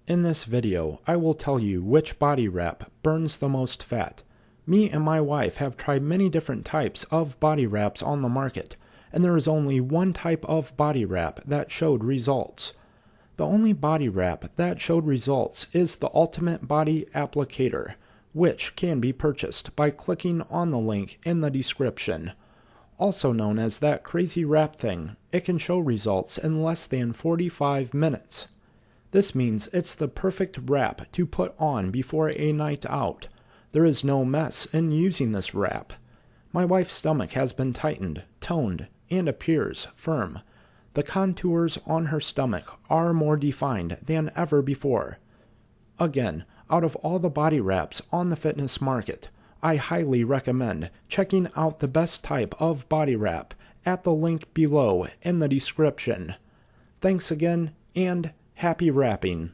In this video, I will tell you which body wrap burns the most fat. Me and my wife have tried many different types of body wraps on the market, and there is only one type of body wrap that showed results. The only body wrap that showed results is the Ultimate Body Applicator, which can be purchased by clicking on the link in the description. Also known as that crazy wrap thing, it can show results in less than 45 minutes. This means it's the perfect wrap to put on before a night out. There is no mess in using this wrap. My wife's stomach has been tightened, toned, and appears firm. The contours on her stomach are more defined than ever before. Again, out of all the body wraps on the fitness market, I highly recommend checking out the best type of body wrap at the link below in the description. Thanks again, and happy wrapping.